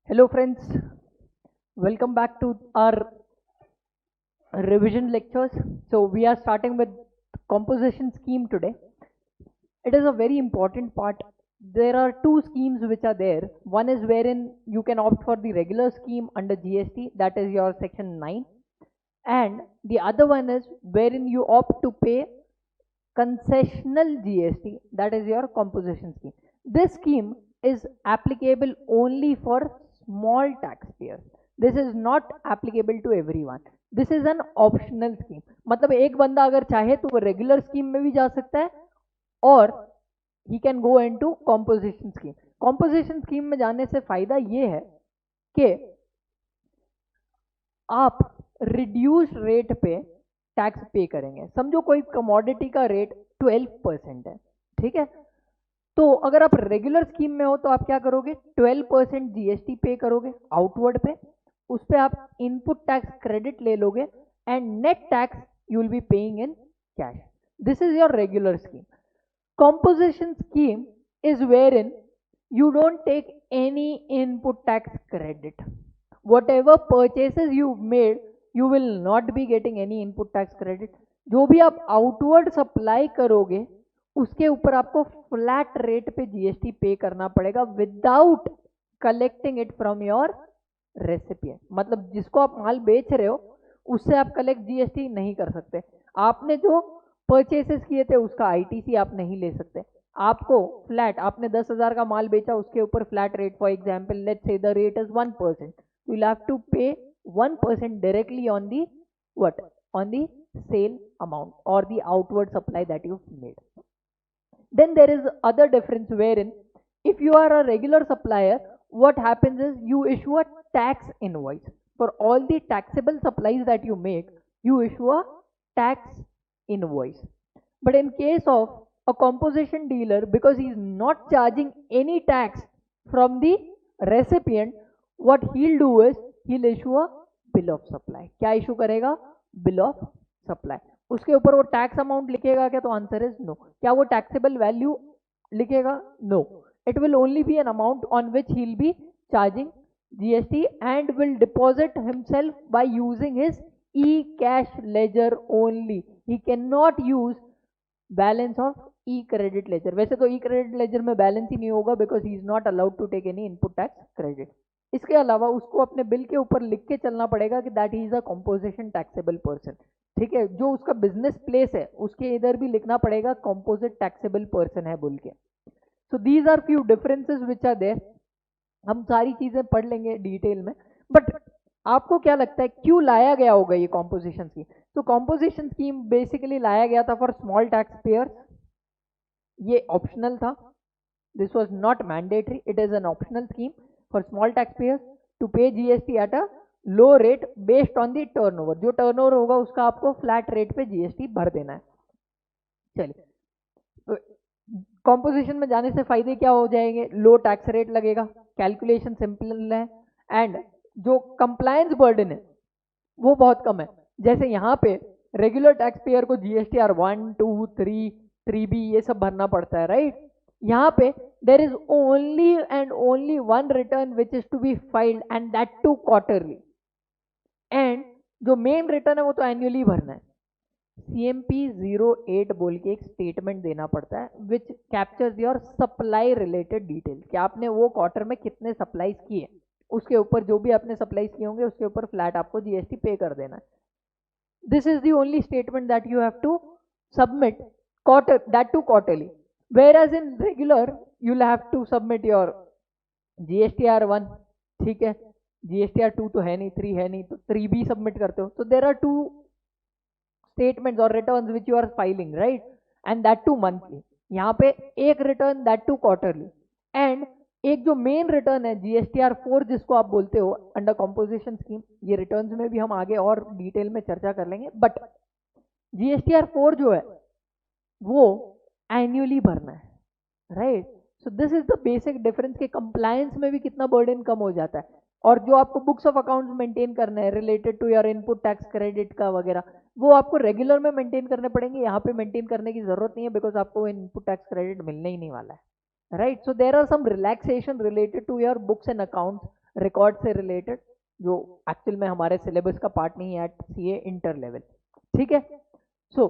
Hello friends, welcome back to our revision lectures. So we are starting with composition scheme today. It is a very important part. There are two schemes which are there. One is wherein you can opt for the regular scheme under GST, that is your section 9, and the other one is wherein you opt to pay concessional GST, that is your composition scheme. This scheme is applicable only for small taxpayers. This is not applicable to everyone. This is an optional scheme. मतलब एक बंदा अगर चाहे तो वो regular scheme में भी जा सकता है और he can go into composition scheme. Composition scheme में जाने से फायदा ये है कि आप रिड्यूस रेट पे टैक्स पे करेंगे. समझो कोई कमोडिटी का रेट 12% है, ठीक है. तो अगर आप रेगुलर स्कीम में हो तो आप क्या करोगे, 12% जीएसटी पे करोगे आउटवर्ड पे, उस पे आप इनपुट टैक्स क्रेडिट ले लोगे and net tax you will be paying in cash. This is your regular scheme. Composition scheme is wherein you don't take any input tax credit. Whatever purchases you've made, you will not be getting any input tax credit. जो भी आप outward supply करोगे उसके ऊपर आपको flat rate पे GST पे करना पड़ेगा without collecting it from your recipient. मतलब जिसको आप माल बेच रहे हो उससे आप कलेक्ट जीएसटी नहीं कर सकते. आपने जो परचेसेस किए थे उसका आईटीसी आप नहीं ले सकते. आपको फ्लैट, आपने 10,000 का माल बेचा उसके ऊपर flat rate, for example let's say the rate is 1%, you will have to pay 1% directly on the what, on the sale amount or the outward supply that you've made. Then there is other difference wherein if you are a regular supplier, what happens is you issue a tax invoice for all the taxable supplies that you make. You issue a tax invoice. But in case of a composition dealer, because he is not charging any tax from the recipient, what he'll do is he'll issue a bill of supply. क्या issue करेगा, bill of supply. उसके ऊपर वो tax amount लिखेगा क्या, तो answer is no. क्या वो टैक्सेबल वैल्यू लिखेगा, no. It will only be an amount on which he will be charging GST and will deposit himself by using his e-cash ledger only. He cannot use balance of e-credit ledger. वैसे तो e-credit ledger में balance ही नहीं होगा because he is not allowed to take any input tax credit. इसके अलावा उसको अपने bill के ऊपर लिख के चलना पड़ेगा कि that he is a composition taxable person. ठीक है, जो उसका बिजनेस प्लेस है उसके इधर भी लिखना पड़ेगा कॉम्पोजिट टैक्सेबल पर्सन है बोल के. So these are few differences which are there. हम सारी चीजें पढ़ लेंगे डिटेल में. बट आपको क्या लगता है क्यों लाया गया होगा ये कॉम्पोजिशन स्कीम? तो कॉम्पोजिशन स्कीम बेसिकली लाया गया था फॉर स्मॉल टैक्स पेयर्स. ये ऑप्शनल था. This was not mandatory. It is an optional scheme for small tax payers to pay GST at a low rate based on the turnover. जो turnover होगा उसका आपको flat rate पे GST भर देना है. चलिए, तो कॉम्पोजिशन में जाने से फायदे क्या हो जाएंगे? लो टैक्स रेट लगेगा, कैलकुलेशन सिंपल है एंड जो कंप्लायंस बर्डन है वो बहुत कम है. जैसे यहाँ पे रेगुलर टैक्स पेयर को जीएसटीआर 1, 2, 3, 3B ये सब भरना पड़ता है, राइट. यहाँ पे there is only and only one return which is to be filed and that too quarterly. And जो मेन रिटर्न है वो तो एनुअली भरना है. CMP 08 बोल के एक स्टेटमेंट देना पड़ता है which captures your supply related detail कि आपने वो क्वार्टर में कितने सप्लाईज किए. उसके ऊपर जो भी आपने सप्लाईज किए होंगे उसके ऊपर फ्लैट आपको जीएसटी पे कर देना है. This is the only statement that you have to submit quarter, that too quarterly. Whereas in regular you will have to submit your GSTR 1, ठीक है. जीएसटीआर 2 तो है नहीं, 3 है नहीं, तो 3B सबमिट करते हो. तो there are 2 statements or returns which you are filing, right, and that too monthly. यहाँ पे एक return that too quarterly and एक जो मेन रिटर्न है जीएसटीआर 4 जिसको आप बोलते हो अंडर कॉम्पोजिशन स्कीम. ये रिटर्न्स में भी हम आगे और डिटेल में चर्चा कर लेंगे. बट जीएसटीआर 4 जो है वो एनुअली भरना है, right. So this is the basic difference कि कंप्लायंस में भी कितना बर्डन कम हो जाता है. और जो आपको बुक्स ऑफ अकाउंट्स मेंटेन करना है related to your input tax credit का वगैरह, वो आपको रेगुलर में मेंटेन करने पड़ेंगे. यहाँ पे मेंटेन करने की जरूरत नहीं है बिकॉज आपको इनपुट टैक्स क्रेडिट मिलने ही नहीं वाला है, right. So there are some relaxation related to your books and accounts record से रिलेटेड, जो एक्चुअल में हमारे सिलेबस का पार्ट नहीं है एट सीए इंटर लेवल, ठीक है। So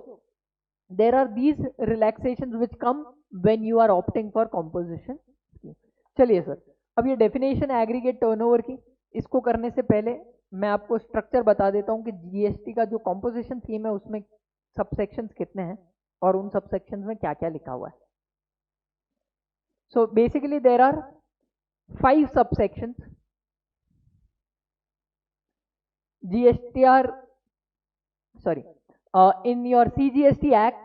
there are these relaxation which come when you are opting for composition scheme. चलिए सर, अब ये डेफिनेशन एग्रीगेट टर्नओवर की, इसको करने से पहले मैं आपको स्ट्रक्चर बता देता हूँ कि जीएसटी का जो कॉम्पोजिशन स्कीम है उसमें सबसेक्शंस कितने हैं और उन सबसेक्शंस में क्या क्या लिखा हुआ है। So basically there are 5 subsections. In your CGST Act,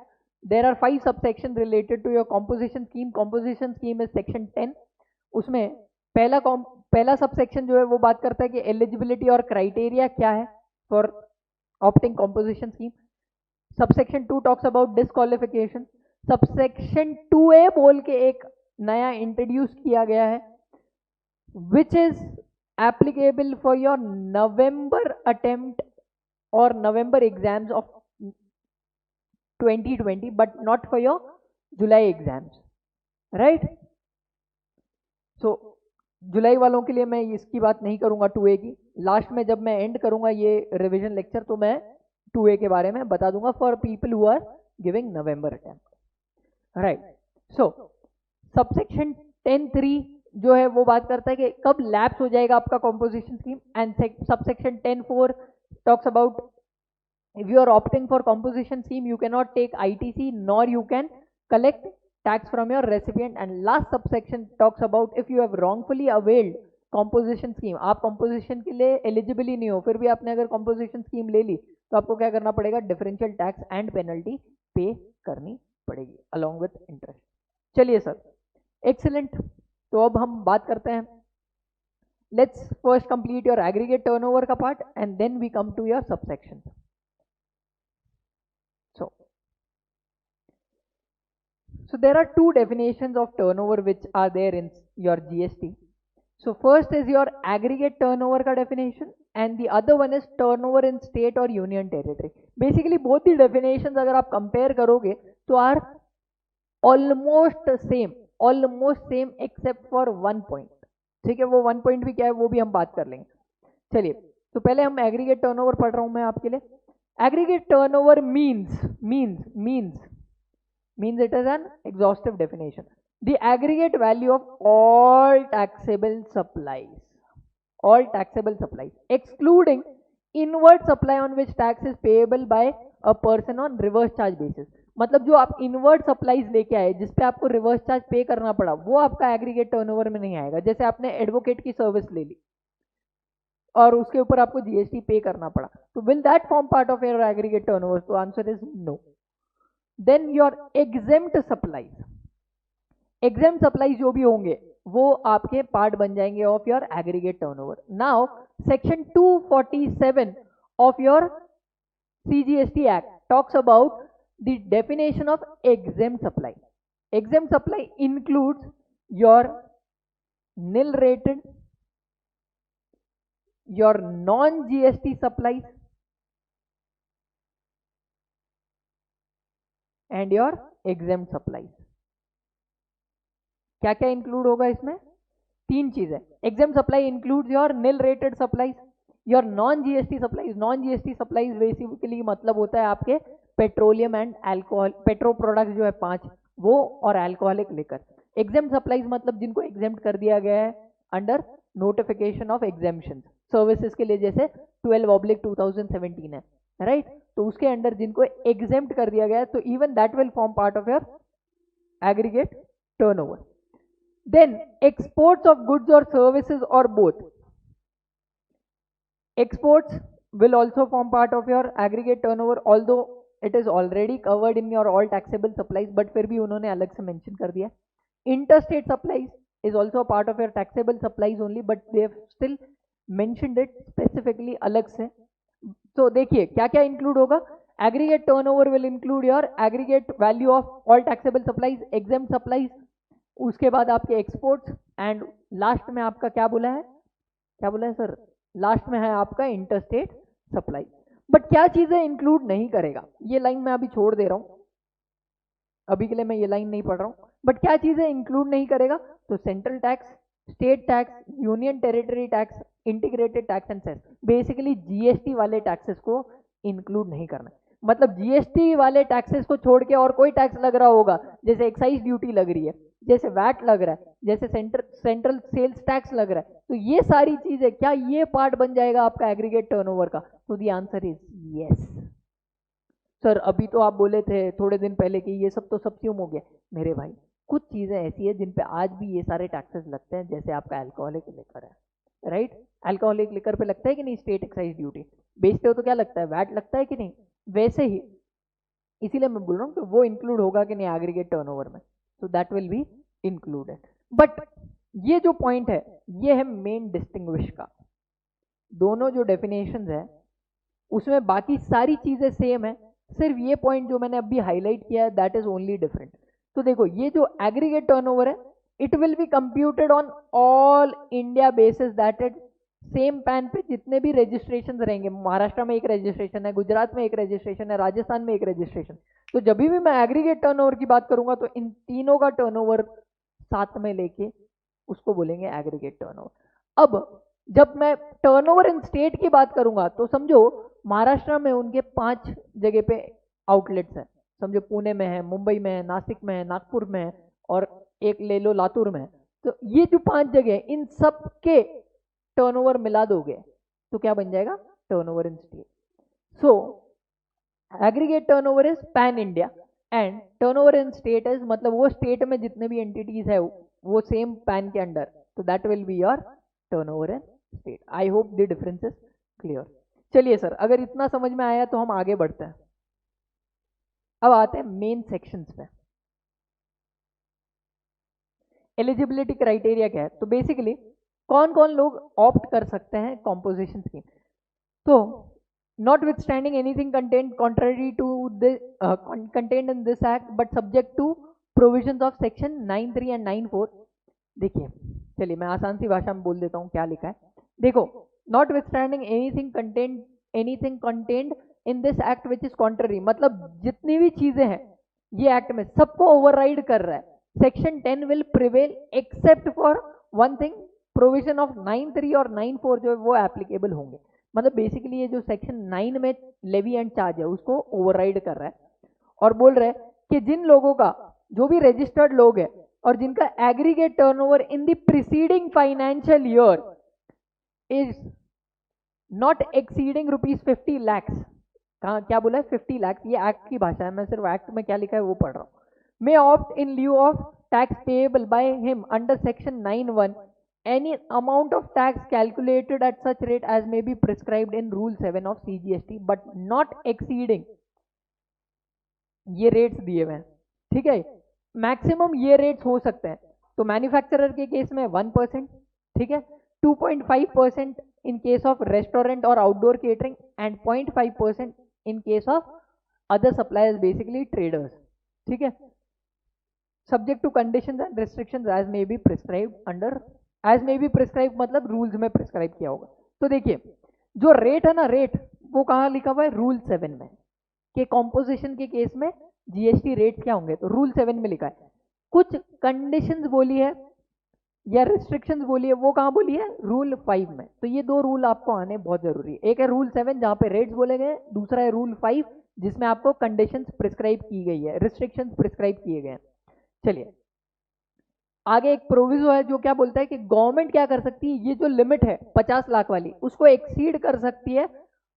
there are 5 subsections related to your composition scheme. Composition scheme is section 10. उसमें पहला सबसेक्शन जो है वो बात करता है कि एलिजिबिलिटी और क्राइटेरिया क्या है for opting composition scheme. Subsection 2 talks about disqualification. Subsection 2A बोल के एक नया इंट्रोड्यूस किया गया है which is applicable for your November attempt or November exams of 2020 but not for your July exams, right? So जुलाई वालों के लिए मैं इसकी बात नहीं करूंगा 2A की, लास्ट में जब मैं एंड करूंगा ये रिवीजन लेक्चर तो मैं 2A के बारे में बता दूंगा for people who are giving November attempt, right. So subsection 10(3) जो है वो बात करता है कि कब लैप्स हो जाएगा आपका composition scheme. And subsection 10(4) talks about if you are opting for composition scheme you cannot take ITC nor you can collect tax from your recipient। and last subsection talks about if you have wrongfully availed composition scheme, आप composition के लिए eligible ही नहीं हो फिर भी आपने अगर composition scheme ले ली तो आपको क्या करना पड़ेगा, differential tax and penalty पे करनी पड़ेगी along with interest। चलिए सर, excellent। तो अब हम बात करते हैं, let's first complete your aggregate turnover का part and then we come to your subsection। So there are 2 definitions of turnover which are there in your GST। So first is your aggregate turnover का definition and the other one is turnover in state or union territory। Basically both the definitions अगर आप compare करोगे तो are almost same except for 1 point, ठीक है। वो 1 point भी क्या है वो भी हम बात कर लेंगे। चलिए, तो पहले हम aggregate turnover पढ़ रहा हूं मैं आपके लिए। Aggregate turnover means it is an exhaustive definition, the aggregate value of all taxable supplies excluding inward supply on which tax is payable by a person on reverse charge basis। मतलब जो आप inward supplies लेके आए जिस पे आपको reverse charge पे करना पड़ा वो आपका एग्रीगेट टर्नओवर में नहीं आएगा। जैसे आपने एडवोकेट की सर्विस ले ली और उसके ऊपर आपको जीएसटी पे करना पड़ा, तो will that form part of your aggregate turnover? तो answer is no. Then your exempt supplies जो भी होंगे वो आपके पार्ट बन जाएंगे of your aggregate turnover. Now section 247 of your CGST act talks about the definition of exempt supply। Exempt supply includes your nil rated, your non-GST supplies and your exempt supplies. क्या क्या include होगा इसमें? 3 चीजें। Exempt supply includes your nil rated supplies, your non GST supplies. Non GST supplies basically मतलब होता है आपके petroleum and alcohol, petro products जो है 5 वो, और अल्कोहलिक लिकर। एग्जेम्प्ट सप्लाईज मतलब जिनको एग्जेम्प्ट कर दिया गया है under notification of exemption services के लिए, जैसे 12/2017 है, राइट तो उसके अंडर जिनको एग्जेम्प्ट कर दिया गया है, तो even that will form part of your aggregate turnover. Then exports of goods और सर्विसेज और both. Exports will also form part of your aggregate turnover although it is already covered in your all taxable supplies, but फिर भी उन्होंने अलग से mention कर दिया। interstate supplies is also a part of your taxable supplies only, but they have still mentioned it specifically अलग से। तो देखिए क्या क्या इंक्लूड होगा। Aggregate turnover will include your aggregate value of all taxable supplies, exempt supplies, उसके बाद आपके एक्सपोर्ट्स, एंड लास्ट में आपका क्या बोला है सर? लास्ट में है आपका इंटरस्टेट सप्लाई। बट क्या चीजें इंक्लूड नहीं करेगा, ये लाइन मैं अभी छोड़ दे रहा हूं, अभी के लिए मैं ये लाइन नहीं पढ़ रहा हूं। बट क्या चीजें इंक्लूड नहीं करेगा? तो central tax, state tax, union territory tax, integrated tax and cess, basically GST वाले टैक्सेस को इंक्लूड नहीं करना। मतलब जीएसटी वाले टैक्सेस को छोड़ के और कोई टैक्स लग रहा होगा, जैसे एक्साइज ड्यूटी लग रही है, जैसे वैट लग रहा है, जैसे सेंट्रल सेल्स टैक्स लग रहा है, तो ये सारी चीजें, क्या ये पार्ट बन जाएगा आपका एग्रीगेट टर्नओवर का? तो the answer is yes. Sir अभी तो आप बोले थे थोड़े दिन पहले कि ये सब तो सबस्यूम हो गया। मेरे भाई कुछ चीजें ऐसी है जिन पे आज भी ये सारे टैक्सेस लगते हैं, जैसे आपका अल्कोहलिक लिकर है, राइट? अल्कोहलिक लिकर पे लगता है कि नहीं स्टेट एक्साइज ड्यूटी? बेचते हो तो क्या लगता है, वैट लगता है कि नहीं? वैसे ही, इसीलिए मैं बोल रहा हूँ कि वो इंक्लूड होगा कि नहीं एग्रीगेट टर्नओवर में, तो that will be included. But ये जो पॉइंट है, ये है मेन डिस्टिंग्विश का। दोनों जो डेफिनेशंस है उसमें बाकी सारी चीजें सेम है, सिर्फ ये पॉइंट जो मैंने अभी हाईलाइट किया है दैट इज ओनली डिफरेंट। तो देखो, ये जो एग्रीगेट टर्नओवर है, it will be computed on all India basis, that is same pan पे जितने भी रजिस्ट्रेशन रहेंगे, महाराष्ट्र में एक रजिस्ट्रेशन है, गुजरात में एक रजिस्ट्रेशन है, राजस्थान में एक रजिस्ट्रेशन, तो जब भी मैं एग्रीगेट टर्नओवर की बात करूंगा तो इन तीनों का टर्नओवर साथ में लेके उसको बोलेंगे एग्रीगेट टर्नओवर। अब जब मैं टर्नओवर इन स्टेट की बात करूंगा तो समझो महाराष्ट्र में उनके 5 जगह पे आउटलेट्स हैं, समझो पुणे में है, मुंबई में है, नासिक में है, नागपुर में है, और एक ले लो लातूर में है। तो ये जो 5 जगह है, इन सब के टर्नओवर मिला दोगे तो क्या बन जाएगा? Turnover in state. So aggregate turnover is pan India and turnover in state is, मतलब वो स्टेट में जितने भी एंटिटीज है वो सेम पैन के अंडर, तो that will be your turnover in state. I hope the difference is clear. चलिए सर, अगर इतना समझ में आया तो हम आगे बढ़ते हैं। अब आते हैं मेन सेक्शंस पे। एलिजिबिलिटी क्राइटेरिया क्या है? तो बेसिकली कौन कौन लोग ऑप्ट कर सकते हैं कॉम्पोजिशन स्कीम? तो notwithstanding anything contained contrary to the contained in this act but subject to provisions of section 9(3) and 9(4). देखिए, चलिए मैं आसान सी भाषा में बोल देता हूँ क्या लिखा है। देखो, notwithstanding anything contained in this act which is contrary, मतलब जितनी भी चीजें हैं ये एक्ट में सबको ओवरराइड कर रहा है। Section 10 will prevail except for one thing, provision of 9(3) और 9(4) जो है वो एप्लीकेबल होंगे। मतलब बेसिकली ये जो सेक्शन 9 में लेवी एंड चार्ज है उसको ओवरराइड कर रहा है और बोल रहा है कि जिन लोगों का, जो भी रजिस्टर्ड लोग हैं और जिनका aggregate turnover in the preceding financial year is not exceeding ₹50 lakhs, कहाँ क्या बोला है? 50 lakhs, ये एक्ट की भाषा है, मैं सिर्फ एक्ट में क्या लिखा है वो पढ़ रहा हूँ। May opt in lieu of tax payable by him under section 9(1) any amount of tax calculated at such rate as may be prescribed in rule 7 of CGST but not exceeding, ये rates दिए हुए हैं, ठीक है? Maximum ये rates हो सकते हैं। तो मैन्युफैक्चरर के केस में 1%, ठीक है, 2.5% इन केस ऑफ रेस्टोरेंट और outdoor catering and 0.5% in case of other suppliers, basically traders, ठीक है, subject to conditions and restrictions as may be prescribed under, as may be prescribe मतलब रूल्स में prescribe किया होगा। तो देखिए, जो रेट है ना, रेट वो कहाँ लिखा हुआ है? रूल 7 में, कि कॉम्पोजिशन के केस में जीएसटी रेट क्या होंगे, तो रूल 7 में लिखा है। कुछ कंडीशंस बोली है या रिस्ट्रिक्शंस बोली है, वो कहाँ बोली है? रूल 5 में। तो ये 2 रूल आपको आने बहुत जरूरी है। एक है रूल 7 जहाँ पे रेट्स बोले गए, दूसरा है रूल 5 जिसमें आपको कंडीशंस प्रिस्क्राइब की गई है, रिस्ट्रिक्शंस प्रिस्क्राइब किए गए हैं। चलिए आगे एक प्रोविजो है जो क्या बोलता है कि गवर्नमेंट क्या कर सकती है, ये जो लिमिट है 50 लाख वाली उसको एक्सीड कर सकती है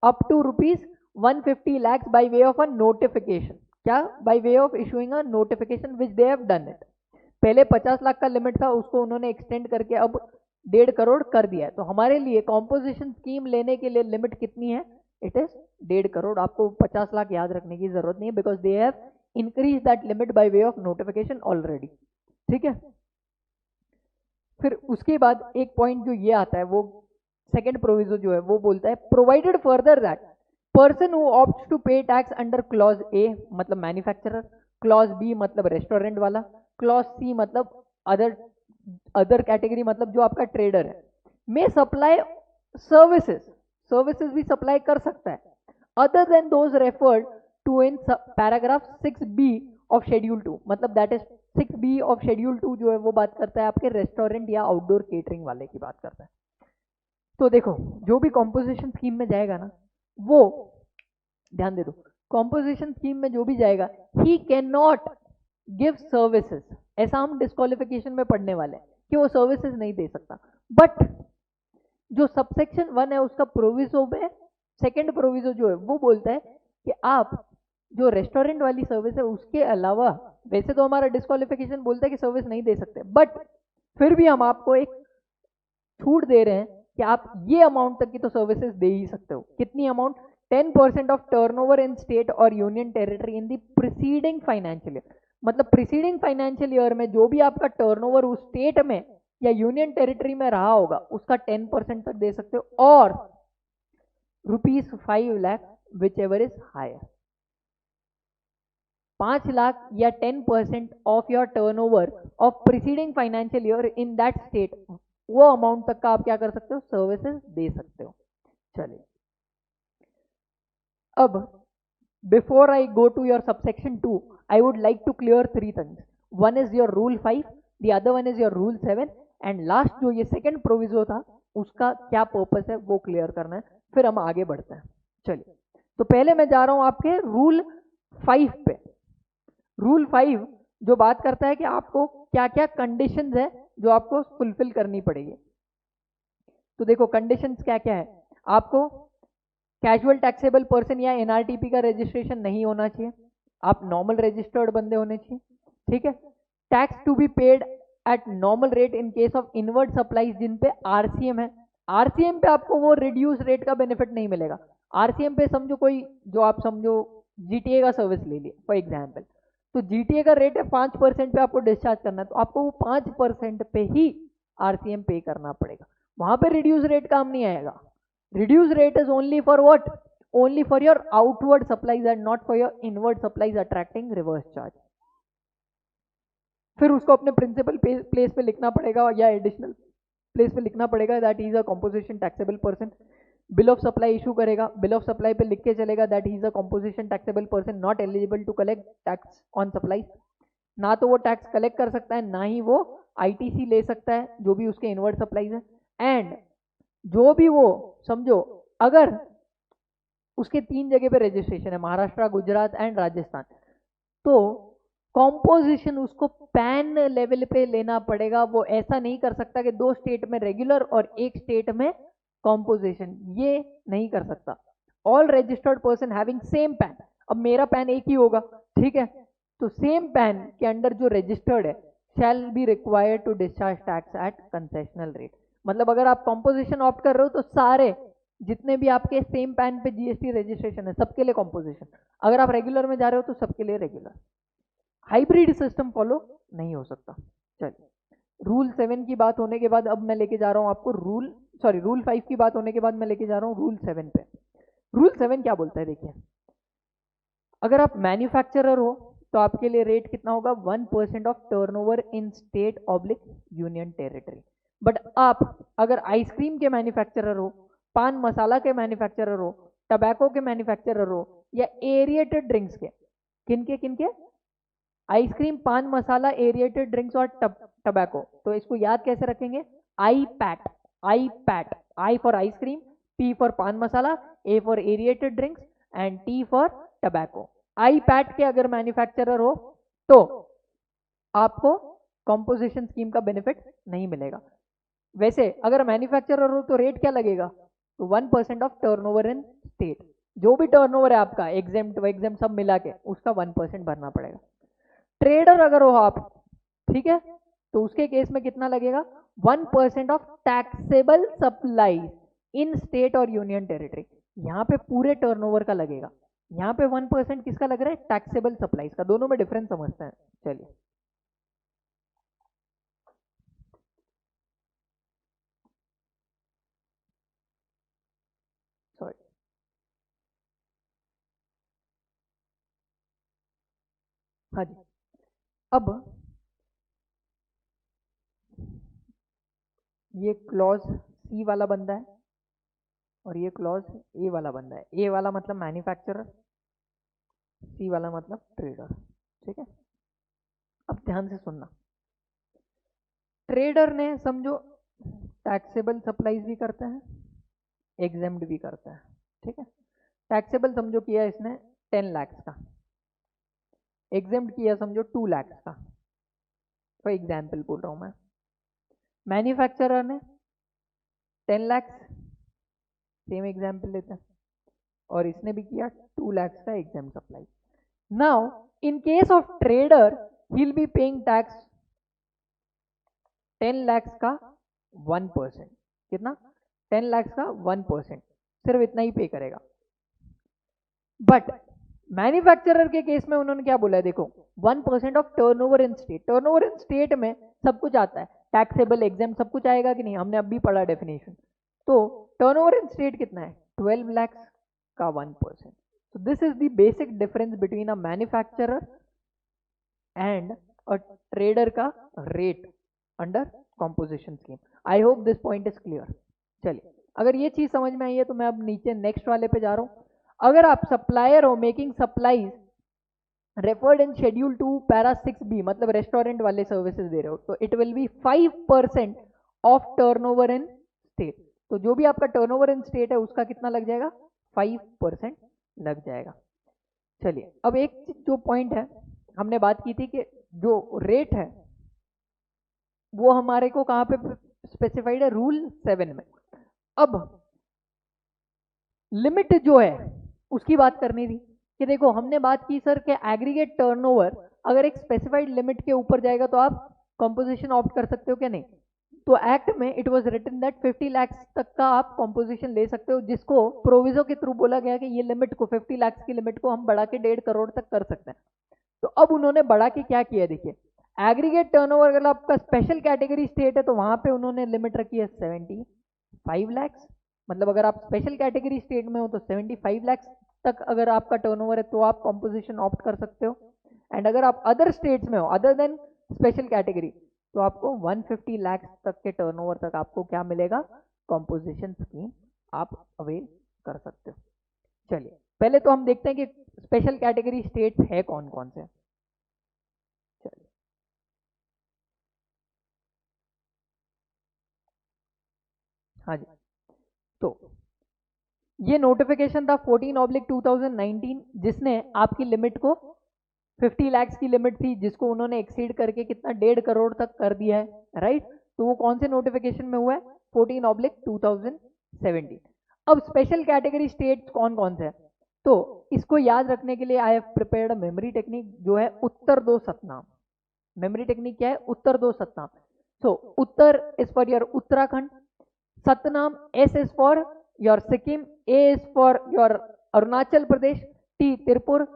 up to ₹150 lakhs by way of a notification. क्या? By way of issuing a notification which they have done it. पहले 50 लाख का लिमिट था, उसको उन्होंने एक्सटेंड करके अब 1.5 करोड़ कर दिया है। तो हमारे लिए कॉम्पोजिशन स्कीम लेने के लिए लिमिट कितनी है? It is 1.5 crore. आपको 50 लाख याद रखने की जरूरत नहीं है because they have increase that limit by way of notification already, ठीक है। फिर उसके बाद एक पॉइंट जो ये आता है, वो सेकंड प्रोविजो जो है वो बोलता है provided further that person who opts to pay tax under clause A मतलब मैन्युफैक्चरर, क्लॉज बी मतलब रेस्टोरेंट वाला, क्लॉज सी मतलब अदर कैटेगरी मतलब जो आपका ट्रेडर है, में सप्लाई सर्विसेज भी सप्लाई कर सकता है other than those referred to in paragraph 6B of schedule 2, मतलब that is 6B of schedule 2 जो है वो बात करता है आपके रेस्टोरेंट या आउटडोर केटरिंग वाले की बात करता है। तो देखो जो भी कॉम्पोजिशन स्कीम में जाएगा ना, वो ध्यान दे दो, कॉम्पोजिशन स्कीम में जो भी जाएगा, ही कैन नॉट गिव सर्विसेज, ऐसा हम डिस्क्वालिफिकेशन में पढ़ने वाले हैं कि वो सर्विसेज नहीं दे सकता। बट जो सबसेक्शन 1 है उसका प्रोविजो में सेकंड प्रोविजो जो है वो बोलता है कि आप जो रेस्टोरेंट वाली सर्विस है उसके अलावा, वैसे तो हमारा डिस्क्वालिफिकेशन बोलता है कि सर्विस नहीं दे सकते, बट फिर भी हम आपको एक छूट दे रहे हैं कि आप ये अमाउंट तक की तो सर्विसेज दे ही सकते हो। कितनी amount? 10% of turnover in state और union territory in the preceding financial year, मतलब प्रीसीडिंग फाइनेंशियल ईयर में जो भी आपका टर्नओवर उस स्टेट में या यूनियन टेरिटरी में रहा होगा उसका 10% तक दे सकते हो, और ₹5 lakh whichever is higher, 5 lakh या 10% of your turnover of preceding financial year in that state, वो अमाउंट तक का आप क्या कर सकते हो? सर्विसेज दे सकते हो। चलिए, अब before I go to your subsection 2, I would like to clear 3 things. One is your rule 5, the other one is your rule 7, and last जो ये सेकंड प्रोविजो था उसका क्या पर्पस है वो क्लियर करना है, फिर हम आगे बढ़ते हैं। चलिए, तो पहले मैं जा रहा हूं आपके रूल 5 पे। रूल 5 जो बात करता है कि आपको क्या क्या कंडीशंस है जो आपको फुलफिल करनी पड़ेगी। तो देखो कंडीशंस क्या क्या है, आपको कैजुअल टैक्सेबल पर्सन या एनआरटीपी का रजिस्ट्रेशन नहीं होना चाहिए, आप नॉर्मल रजिस्टर्ड बंदे होने चाहिए, ठीक है। Tax to be paid at normal rate in case of inward supplies जिन पे आरसीएम है। आरसीएम पे आपको वो रिड्यूस रेट का बेनिफिट नहीं मिलेगा। आरसीएम पे समझो कोई, जो आप समझो जीटीए का सर्विस ले लिया फॉर एग्जाम्पल, तो जीटीए का रेट है 5% पे आपको डिस्चार्ज करना है, तो आपको वो 5% पे ही आरसीएम पे करना पड़ेगा, वहां पे रिड्यूस रेट काम नहीं आएगा। Reduced rate is only for what? Only for your outward supplies and not for your inward supplies attracting reverse charge. फिर उसको अपने प्रिंसिपल प्लेस पे लिखना पड़ेगा या एडिशनल प्लेस पे लिखना पड़ेगा that is a composition taxable person. Bill of supply issue करेगा, बिल ऑफ सप्लाई पे लिख के चलेगा that is a composition taxable person not eligible to collect tax on supply. ना तो वो टैक्स कलेक्ट कर सकता है, ना ही वो आईटीसी ले सकता है जो भी उसके इनवर्ड सप्लाईज है। एंड जो भी वो समझो, अगर उसके 3 जगह पे रजिस्ट्रेशन है, महाराष्ट्र, गुजरात एंड राजस्थान, तो कॉम्पोजिशन उसको पैन लेवल पे लेना पड़ेगा। वो ऐसा नहीं कर सकता कि 2 स्टेट में रेगुलर और 1 स्टेट में कॉम्पोजिशन, ये नहीं कर सकता। All registered person having same PAN, अब मेरा पैन एक ही होगा, ठीक है, तो सेम पैन के अंडर जो रजिस्टर्ड है shall be required to discharge tax at concessional rate. मतलब अगर आप कॉम्पोजिशन ऑप्ट कर रहे हो तो सारे जितने भी आपके सेम पैन पे जीएसटी रजिस्ट्रेशन है सबके लिए कॉम्पोजिशन, अगर आप रेगुलर में जा रहे हो तो सबके लिए रेगुलर। हाइब्रिड सिस्टम फॉलो नहीं हो सकता। चलिए, रूल 7 की बात होने के बाद अब मैं लेके जा रहा हूं आपको रूल 5 की बात होने के बाद मैं लेके जा रहा हूं रूल 7 पे। रूल 7 क्या बोलता है, देखिए, अगर आप मैन्युफैक्चरर हो तो आपके लिए रेट कितना होगा? 1% of turnover in state oblique union territory. But आप अगर आइसक्रीम के मैन्युफैक्चरर हो, पान मसाला के मैन्युफैक्चरर हो, टबैको के मैन्युफैक्चरर हो, या एरिएटेड ड्रिंक्स के, किनके किनके? Ice cream, paan masala, aerated drinks और टबैको। तो इसको याद कैसे रखेंगे? I pat, I pat, I for ice cream, P for paan masala, A for aerated drinks and T for tobacco. I pat के अगर मैन्युफैक्चरर हो तो आपको कॉम्पोजिशन स्कीम का बेनिफिट नहीं मिलेगा। वैसे अगर मैन्युफैक्चरर हो तो रेट क्या लगेगा? तो 1% ऑफ टर्नओवर इन स्टेट, जो भी टर्नओवर है आपका एग्जेम्प्ट सब मिला के उसका 1% भरना पड़ेगा। ट्रेडर अगर हो आप, ठीक है, तो उसके केस में कितना लगेगा? 1% of taxable supply in state और यूनियन टेरिटरी। यहां पे पूरे टर्नओवर का लगेगा, यहां पे 1% किसका लग रहा है? टैक्सेबल सप्लाईज का। दोनों में डिफरेंस समझते हैं। चलिए, सॉरी, हाँ जी। अब ये क्लॉज सी वाला बंदा है और ये क्लॉज ए वाला बंदा है। ए वाला मतलब मैन्युफैक्चरर, सी वाला मतलब ट्रेडर। ठीक है, अब ध्यान से सुनना। ट्रेडर ने समझो टैक्सेबल सप्लाईज भी करता है, एग्जेम्प्ट भी करता है, ठीक है। टैक्सेबल समझो किया इसने 10 लाख का, एग्जेम्प्ट किया समझो 2 लाख का, फॉर एग्जाम्पल बोल रहा हूं मैं। मैन्युफैक्चरर ने 10 लाख, सेम एग्जाम्पल लेते हैं, और इसने भी किया 2 लाख का exempt supply. Now in case of trader he will be paying tax 10 lakh का 1%, कितना? 10 लाख का 1%, सिर्फ इतना ही पे करेगा। बट मैन्युफैक्चरर के केस में उन्होंने क्या बोला है, देखो 1% of turnover in state. Turnover in state में सब कुछ आता है, टैक्सेबल एग्जाम सब कुछ आएगा कि नहीं, हमने अभी पढ़ा डेफिनेशन। तो टर्नओवर इन स्टेट कितना है? 12 लाख का 1%। So this is the basic difference between a manufacturer and a trader का rate under composition scheme. I hope this point is clear. चलिए, अगर ये चीज समझ में आई है तो मैं अब नीचे नेक्स्ट वाले पे जा रहा हूं। अगर आप सप्लायर हो making supplies referred in schedule 2 para 6B, मतलब रेस्टोरेंट वाले सर्विसेज दे रहे हो, तो it will be 5% of turnover in state. तो जो भी आपका टर्नओवर इन स्टेट है उसका कितना लग जाएगा? 5% लग जाएगा। चलिए, अब एक जो पॉइंट है, हमने बात की थी कि जो रेट है वो हमारे को कहां पे स्पेसिफाइड है? रूल 7 में। अब लिमिट जो है उसकी बात करनी थी कि देखो हमने बात की सर कि एग्रीगेट टर्नओवर अगर एक स्पेसिफाइड लिमिट के ऊपर जाएगा तो आप कंपोजिशन ऑप्ट कर सकते हो क्या? नहीं। तो एक्ट में it was written that 50 lakh तक का आप कंपोजिशन ले सकते हो, जिसको प्रोविजो के थ्रू बोला गया कि ये लिमिट को 50 लाख की लिमिट को हम बढ़ा के 1.5 करोड़ तक कर सकते हैं। तो अब उन्होंने बढ़ा के क्या किया, देखिए एग्रीगेट टर्नओवर अगर आपका स्पेशल कैटेगरी स्टेट है तो वहां पे उन्होंने लिमिट रखी है 75 लाख। मतलब अगर आप स्पेशल कैटेगरी स्टेट में हो तो 75 लाख तक अगर आपका टर्नओवर है तो आप कंपोजिशन ऑप्ट कर सकते हो। एंड अगर आप अदर स्टेट्स में हो अदर देन स्पेशल कैटेगरी तो आपको 150 लाख तक के टर्नओवर तक आपको क्या मिलेगा? कंपोजिशन स्कीम आप अवेल कर सकते हो। चलिए, पहले तो हम देखते हैं कि स्पेशल कैटेगरी स्टेट्स है कौन कौन से। चलिए, हाँ जी, तो ये नोटिफिकेशन था 14/2019 जिसने आपकी लिमिट को 50 लाख की लिमिट थी जिसको उन्होंने एक्सीड करके कितना 1.5 करोड़ तक कर दिया है, राइट। तो वो कौन से नोटिफिकेशन में हुआ है? 14/2017। अब स्पेशल कैटेगरी स्टेट्स कौन कौन से हैं, तो इसको याद रखने के लिए I have prepared memory technique जो है उत्तर दो सतनाम। मेमोरी टेक्निक क्या है? उत्तर दो Satnam. So Uttar is for your Uttarakhand, Satnam S is for your Sikkim, A is for your Arunachal Pradesh, T Tripura,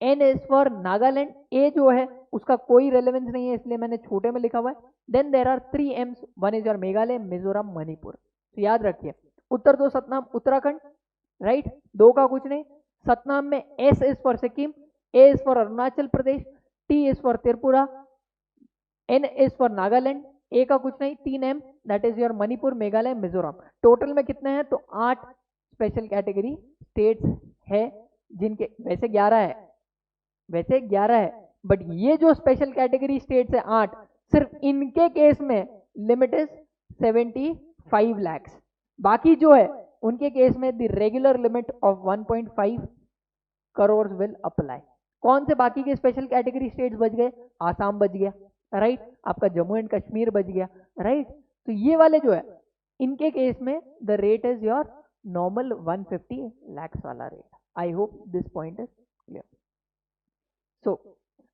N is for Nagaland. A जो है उसका कोई रेलेवेंस नहीं है इसलिए मैंने छोटे में लिखा हुआ है। Then there are 3 M's, one is your Meghalaya, Mizoram, Manipur. तो याद रखिए उत्तर दो सतनाम उत्तराखंड, राइट, दो का कुछ नहीं। सतनाम में S is for Sikkim, A is for Arunachal Pradesh, T is for Tripura, N is for Nagaland, A का कुछ नहीं, 3 M that is your Manipur, Meghalaya, Mizoram. Total में कितने हैं? तो 8 स्पेशल कैटेगरी स्टेट्स है जिनके वैसे 11 है, वैसे 11 है, बट ये जो स्पेशल कैटेगरी स्टेट्स है 8, सिर्फ इनके केस में लिमिट इज 75 लाख। बाकी जो है उनके केस में the regular limit of 1.5 crore will apply. कौन से बाकी के स्पेशल कैटेगरी स्टेट्स बच गए? आसाम बच गया, राइट, आपका जम्मू एंड कश्मीर बच गया, राइट। तो ये वाले जो है इनके केस में the rate is your normal 150 lakh वाला rate. I hope this point is clear. So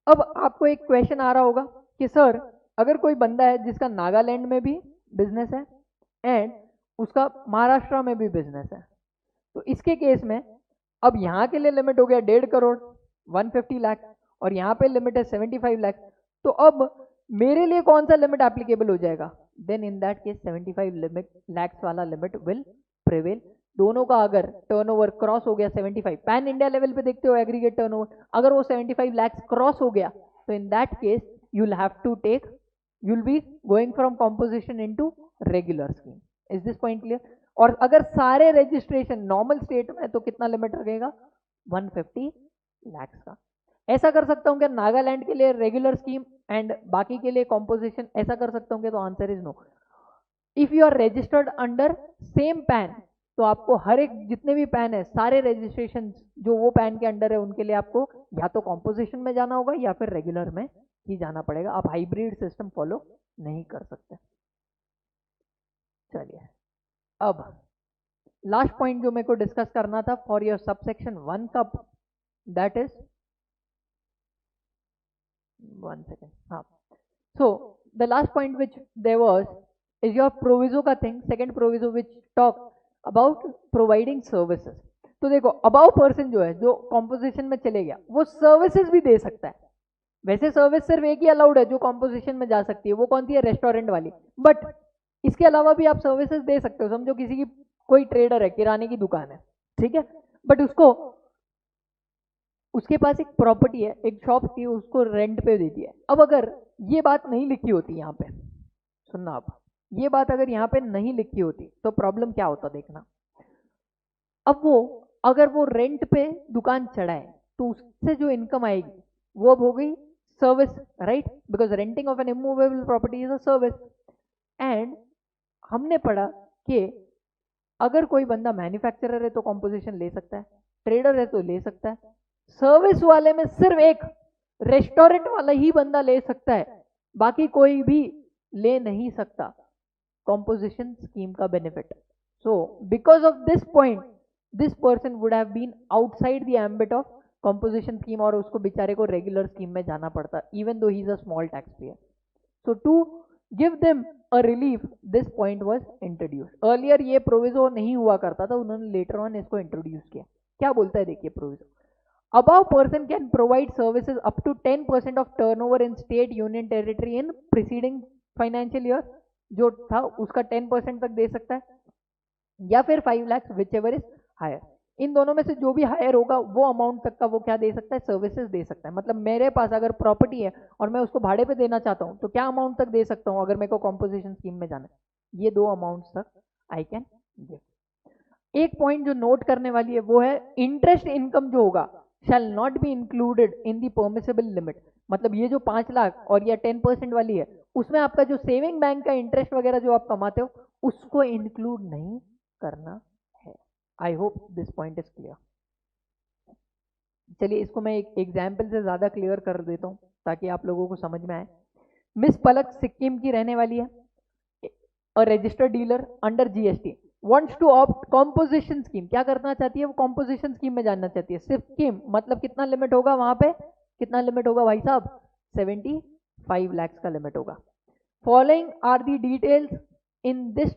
अब आपको एक क्वेश्चन आ रहा होगा कि सर अगर कोई बंदा है जिसका नागालैंड में भी बिजनेस है एंड उसका महाराष्ट्र में भी बिजनेस है, तो इसके केस में अब यहाँ के लिए लिमिट हो गया 1.5 करोड़ 150 लाख और यहाँ पे लिमिट है 75 लाख, तो अब मेरे लिए कौन सा लिमिट एप्लीकेबल हो जाएगा? Then in that case 75 lakh वाला लिमिट विल प्रिवेल। दोनों का अगर टर्नओवर क्रॉस हो गया 75, पैन इंडिया लेवल पे देखते हो एग्रीगेट टर्नओवर, अगर वो 75 लाख क्रॉस हो गया तो in that case you will have to take, you will be going from composition into regular scheme. Is this point clear? और अगर सारे रजिस्ट्रेशन नॉर्मल स्टेट में तो कितना लिमिट रखेगा? 150 लाख का। ऐसा कर सकता हूँ क्या नागालैंड के लिए रेगुलर स्कीम एंड बाकी के लिए कॉम्पोजिशन, ऐसा कर सकता हूँ क्या? तो answer is no. If you are registered under same PAN, तो आपको हर एक जितने भी पैन है सारे रजिस्ट्रेशन जो वो पैन के अंडर है उनके लिए आपको या तो कॉम्पोजिशन में जाना होगा या फिर रेगुलर में ही जाना पड़ेगा। आप हाइब्रिड सिस्टम फॉलो नहीं कर सकते। चलिए अब लास्ट पॉइंट जो मेरे को डिस्कस करना था फॉर योर सबसेक्शन 1 का, दैट इज 1 सेकेंड, हाँ। So the last point which there was is your proviso का thing, second proviso which talk about providing services. तो देखो अबाउ पर्सन जो है जो कॉम्पोजिशन में चले गया वो सर्विसेज भी दे सकता है। वैसे सर्विस सिर्फ एक ही अलाउड है जो कॉम्पोजिशन में जा सकती है, वो कौन सी है? रेस्टोरेंट वाली। बट इसके अलावा भी आप सर्विसेज दे सकते हो। समझो किसी की कोई ट्रेडर है, किराने की दुकान है, ठीक है, बट उसके पास एक प्रॉपर्टी है, एक शॉप थी, उसको रेंट पे दे दिया है। अब अगर ये बात नहीं लिखी होती यहाँ पे, सुनना आप, ये बात अगर यहाँ पे नहीं लिखी होती तो प्रॉब्लम क्या होता देखना। अब वो अगर वो रेंट पे दुकान चढ़ाए तो उससे जो इनकम आएगी वो अब हो गई service, right? Because renting of N immovable property is a service. And हमने पढ़ा कि अगर कोई बंदा मैन्युफैक्चरर है तो कॉम्पोजिशन ले सकता है, ट्रेडर है तो ले सकता है, सर्विस वाले में सिर्फ एक रेस्टोरेंट वाला ही बंदा ले सकता है, बाकी कोई भी ले नहीं सकता कॉम्पोजिशन स्कीम का benefit. So because of this point this person would have been outside the ambit of composition scheme और उसको बेचारे को रेगुलर स्कीम में जाना पड़ता even though he is a small tax payer. So to give them a relief this point was introduced. Earlier ये proviso नहीं हुआ करता था, उन्होंने लेटर ऑन इसको इंट्रोड्यूस किया। क्या बोलता है देखिए proviso, above person can provide services up to 10% of turnover in state union territory in preceding financial year, जो था उसका 10% तक दे सकता है, या फिर 5 lakhs whichever is higher. इन दोनों में से जो भी हायर होगा वो अमाउंट तक का वो क्या दे सकता है? सर्विसेज दे सकता है। मतलब मेरे पास अगर प्रॉपर्टी है और मैं उसको भाड़े पे देना चाहता हूँ तो क्या अमाउंट तक दे सकता हूँ अगर मेरे को कॉम्पोजिशन स्कीम में जाना है? ये 2 अमाउंट तक आई कैन गिव। एक पॉइंट जो नोट करने वाली है वो है इंटरेस्ट इनकम जो होगा shall not be included in the permissible limit. मतलब ये जो 5 लाख और या 10% वाली है उसमें आपका जो सेविंग बैंक का इंटरेस्ट वगैरह जो आप कमाते हो उसको इंक्लूड नहीं करना है। आई hope this point is clear. चलिए इसको मैं एक एग्जाम्पल से ज्यादा क्लियर कर देता हूँ ताकि आप लोगों को समझ में आए। मिस पलक सिक्किम की रहने वाली है, a registered dealer under GST, wants to opt composition scheme। क्या करना चाहती है वो? कॉम्पोजिशन स्कीम में जानना चाहती है। सिर्फ स्कीम मतलब कितना लिमिट होगा वहां पे? कितना लिमिट होगा भाई साहब? 75 lakhs का लिमिट होगा। Following are the details in this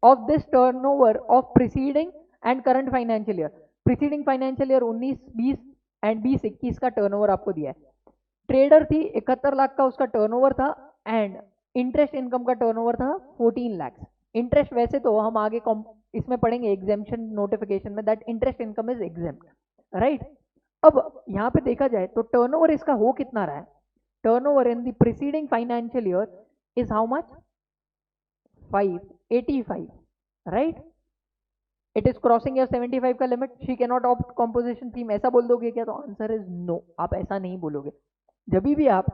of this turnover of preceding and current financial year. Preceding financial year 19-20 and 20-21 का टर्नओवर आपको दिया है। ट्रेडर थी 71 लाख का उसका टर्नओवर था एंड इंटरेस्ट इनकम का टर्नओवर था 14 lakhs। इंटरेस्ट वैसे तो हम आगे इसमें पढ़ेंगे एग्जेम्पशन नोटिफिकेशन में that interest income is exempt, right? अब यहाँ पे देखा जाए तो टर्नओवर इसका हो कितना रहा है? Turnover in the preceding financial year is how much? 585, right? It is crossing your 75 का limit, she can not opt composition scheme. ऐसा बोल दोगे क्या? तो आंसर इज नो, आप ऐसा नहीं बोलोगे। जब भी आप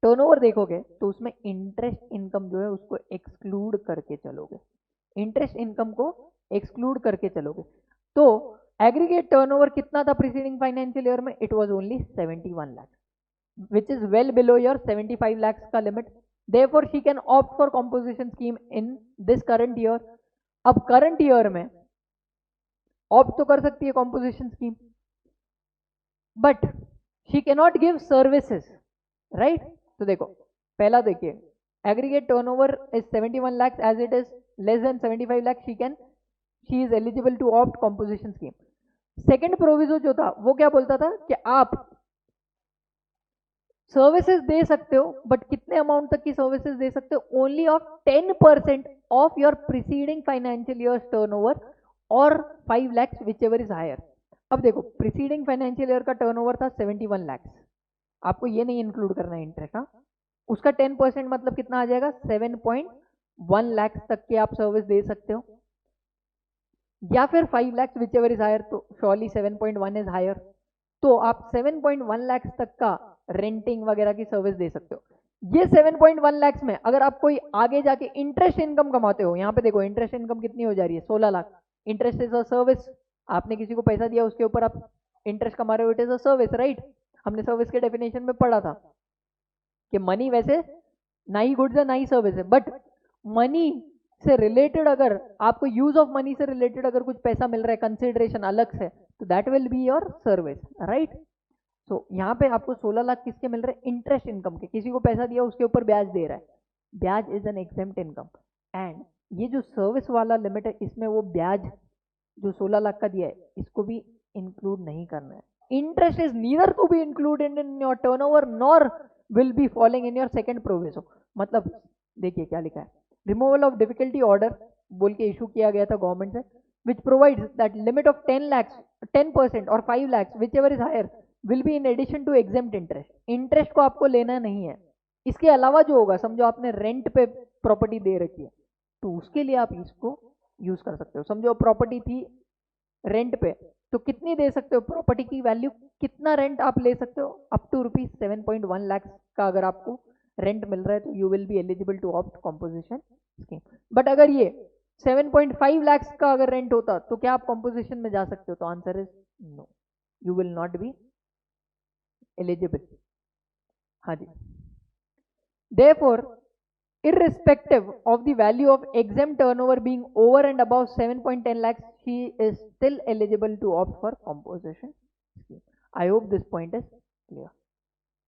टर्नओवर देखोगे तो उसमें इंटरेस्ट इनकम जो है उसको एक्सक्लूड करके चलोगे, इंटरेस्ट इनकम को एक्सक्लूड करके चलोगे। तो एग्रीगेट टर्नओवर कितना था प्रीसीडिंग फाइनेंशियल ईयर में? It was only 71 lakh which is well below your 75 lakhs का limit. Therefore she can opt for composition scheme in this current year. अब करंट ईयर में ऑप्ट तो कर सकती है composition scheme but she can not give services, right? तो देखो पहला देखिए, aggregate turnover is 71 lakhs, as it is less than 75 lakhs she is eligible to opt composition scheme. Second proviso जो था वो क्या बोलता था कि आप सर्विसेज दे सकते हो बट कितने अमाउंट तक की सर्विसेज दे सकते हो? Only of 10% of your preceding financial year turnover और 5 lakhs whichever is higher. अब देखो प्रीसीडिंग फाइनेंशियल ईयर का टर्नओवर था 71 lakhs, आपको ये नहीं इंक्लूड करना है इंटरेस्ट, हाँ? उसका 10% मतलब कितना आ जाएगा? 7.1 lakhs तक की आप सर्विस दे सकते हो, या फिर 5 lakhs whichever is higher. तो श्योरली 7.1 इज हायर, तो आप 7.1 लाख तक का रेंटिंग वगैरह की सर्विस दे सकते हो। ये 7.1 लाख में अगर आप कोई आगे जाके इंटरेस्ट इनकम कमाते हो, यहाँ पे देखो इंटरेस्ट इनकम कितनी हो जा रही है, 16 lakh. Interest is a service, आपने किसी को पैसा दिया उसके ऊपर आप इंटरेस्ट कमा रहे हो, it is a service, right. हमने सर्विस के डेफिनेशन में पढ़ा था कि मनी वैसे ना ही गुड्स है ना ही सर्विस है, बट मनी से रिलेटेड अगर आपको यूज ऑफ मनी से रिलेटेड अगर कुछ पैसा मिल रहा है कंसिडरेशन अलग से, तो that will be your service, right. तो यहाँ पे आपको 16 लाख किसके मिल रहे हैं, इंटरेस्ट इनकम के। किसी को पैसा दिया उसके ऊपर ब्याज दे रहा है, ब्याज is an exempt income. And ये जो सर्विस वाला लिमिट है इसमें वो ब्याज जो 16 लाख का दिया है इसको भी इंक्लूड नहीं करना है। Interest is neither to be included in your turnover nor will be following in your second proviso. मतलब देखिए क्या लिखा है, रिमूवल ऑफ डिफिकल्टी ऑर्डर बोल के इशू किया गया था गवर्नमेंट से, which provides that limit of 10 lakhs 10% और 5 lakhs whichever is higher will be in addition to exempt interest. Interest को आपको लेना नहीं है, इसके अलावा जो होगा, समझो आपने रेंट पे प्रॉपर्टी दे रखी है तो उसके लिए आप इसको यूज कर सकते हो। समझो प्रॉपर्टी थी रेंट पे, तो कितनी दे सकते हो, प्रॉपर्टी की वैल्यू कितना रेंट आप ले सकते हो, अप टू रुपीज 7.1 लाख का अगर आपको रेंट मिल रहा है तो you will be eligible to opt composition scheme. But अगर ये 7.5 लाख का अगर रेंट होता तो क्या आप कॉम्पोजिशन में जा सकते हो, तो answer is no, you will not be eligible. हाँ जी, therefore irrespective of the value of exempt turnover being over and above 7.10 lakhs, she is still eligible to opt for composition scheme. I hope this point is clear.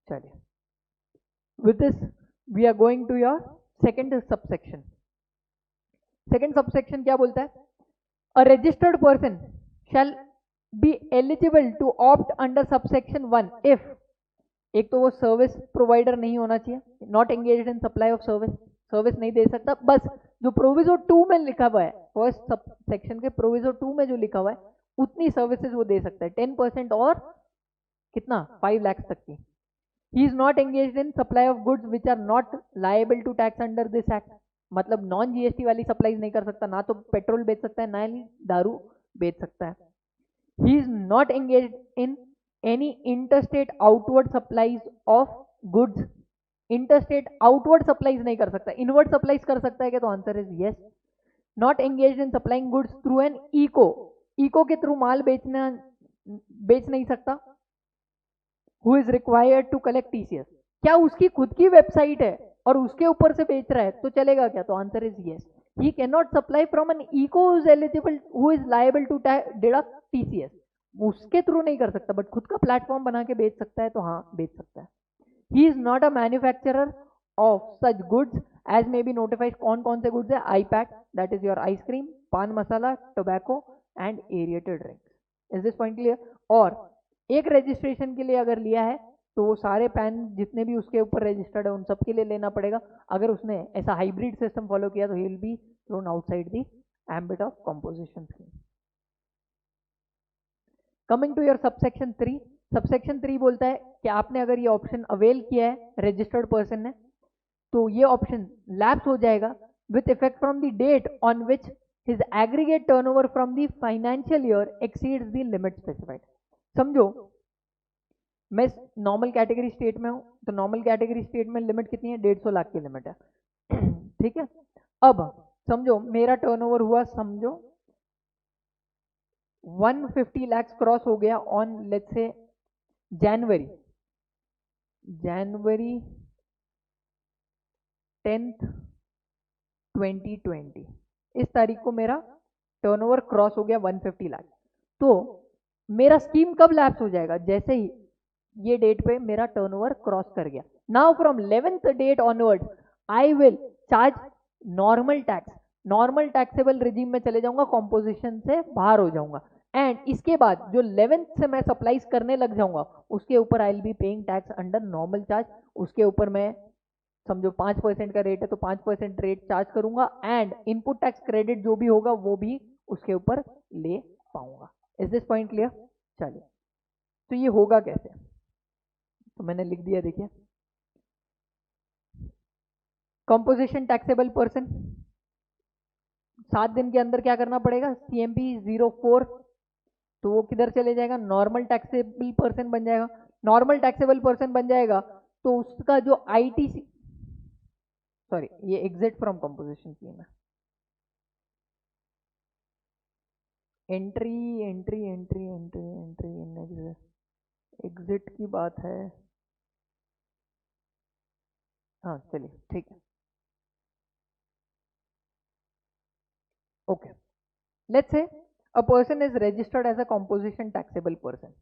Chaliye, with this we are going to your second subsection. Second subsection क्या बोलता है, a registered person shall be eligible to opt under subsection 1 if, एक तो वो service provider नहीं होना चाहिए, not engaged in supply of service, service नहीं दे सकता, बस जो प्रोविजो 2 में लिखा हुआ है, फर्स्ट सब सेक्शन के प्रोविजो 2 में जो लिखा हुआ है उतनी सर्विसेज वो दे सकता है, 10% और कितना 5 लाख तक की। He is not engaged in supply of goods which are not liable to tax under this act, मतलब नॉन जीएसटी वाली सप्लाईज नहीं कर सकता, ना तो पेट्रोल बेच सकता है ना ही दारू बेच सकता है। He is not engaged in any interstate outward supplies of goods, interstate outward supplies नहीं कर सकता, inward supplies कर सकता है क्या, तो answer is yes. Not engaged in supplying goods through an ECO, ECO के थ्रू माल बेच नहीं सकता। Who is required to collect TCS, क्या उसकी खुद की वेबसाइट है और उसके ऊपर से बेच रहा है तो चलेगा क्या, तो answer is yes. He can not supply from an ECO is eligible who is liable to deduct TCS, उसके थ्रू नहीं कर सकता, बट खुद का प्लेटफॉर्म बना के बेच सकता है तो हाँ बेच सकता है। He is not a manufacturer of such goods as may be notified, कौन कौन से गुड्स है, I pat that is your ice cream, paan masala, tobacco and aerated drinks. Is this point clear. और एक रजिस्ट्रेशन के लिए अगर लिया है तो वो सारे पैन जितने भी उसके ऊपर रजिस्टर्ड है उन सब के लिए लेना पड़ेगा। अगर उसने ऐसा हाइब्रिड सिस्टम फॉलो किया तो he will be thrown outside the ambit of composition scheme. Coming to your subsection 3, subsection 3 बोलता है कि आपने अगर ये ऑप्शन अवेल किया है रजिस्टर्ड पर्सन ने तो ये ऑप्शन लैप्स हो जाएगा with effect from the date on which his aggregate turnover from the financial year exceeds the limit specified. समझो मैं नॉर्मल कैटेगरी स्टेट में हूं तो नॉर्मल कैटेगरी स्टेट में लिमिट कितनी है, 150 लाख की लिमिट है, ठीक है। अब समझो मेरा टर्नओवर हुआ, समझो 150 lakhs क्रॉस हो गया on let's say January 10th 2020, इस तारीख को मेरा टर्नओवर क्रॉस हो गया 150 लाख। तो मेरा स्कीम कब लैप्स हो जाएगा, जैसे ही ये डेट पे मेरा टर्नओवर क्रॉस कर गया। Now from 11th date onwards I will charge normal tax, normal taxable regime में चले जाऊंगा, कॉम्पोजिशन से बाहर हो जाऊंगा। एंड इसके बाद जो 11th से मैं सप्लाईज करने लग जाऊंगा उसके ऊपर I will be paying tax under normal charge, उसके ऊपर मैं समझो 5% का रेट है तो 5% रेट चार्ज करूंगा एंड इनपुट टैक्स क्रेडिट जो भी होगा वो भी उसके ऊपर ले पाऊंगा। Is this point clear. चलिए तो ये होगा कैसे, तो मैंने लिख दिया, देखिए कंपोजिशन टैक्सेबल पर्सन 7 दिन के अंदर क्या करना पड़ेगा, CMP 04 तो वो किधर चले जाएगा, नॉर्मल टैक्सेबल पर्सन बन जाएगा। नॉर्मल टैक्सेबल पर्सन बन जाएगा तो उसका जो आईटीसी, सॉरी ये एग्जिट फ्रॉम कंपोजिशन स्कीम है, entry entry entry entry entry exit की बात है। हाँ चलिए ठीक है, okay. Let's say a person is registered as a composition taxable person,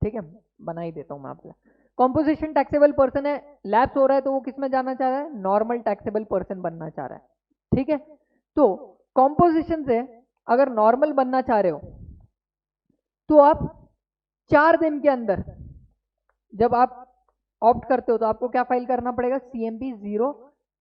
ठीक है, बना ही देता हूँ मैं आपको। कॉम्पोजिशन टैक्सेबल पर्सन है, लैप्स हो रहा है तो वो किस में जाना चाह रहा है, नॉर्मल टैक्सेबल पर्सन बनना चाह रहा है, ठीक है। तो कॉम्पोजिशन से अगर नॉर्मल बनना चाह रहे हो तो आप 4 दिन के अंदर जब आप ऑप्ट करते हो तो आपको क्या फाइल करना पड़ेगा, CMP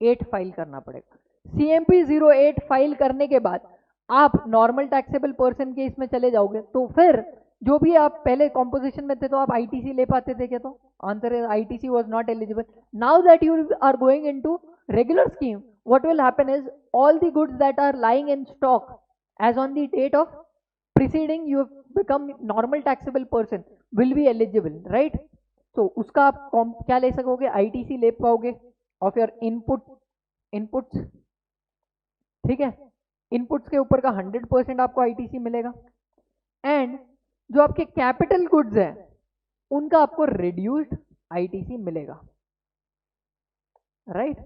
08 फाइल करना पड़ेगा। CMP 08 फाइल करने के बाद आप नॉर्मल टैक्सेबल पर्सन के इसमें चले जाओगे तो फिर जो भी आप पहले कॉम्पोजिशन में थे तो आप ITC ले पाते थे क्या, तो आंसर है ITC was not eligible. Now that you are going into regular scheme, what will happen is all the goods that are lying in stock as on the date of preceding you have become normal taxable person will be eligible, right? तो उसका आप क्या ले सकोगे, ITC ले पाओगे of your inputs, ठीक है। इनपुट्स के ऊपर का 100% आपको ITC मिलेगा। एंड जो आपके कैपिटल गुड्स है उनका आपको रिड्यूस्ड ITC मिलेगा, राइट?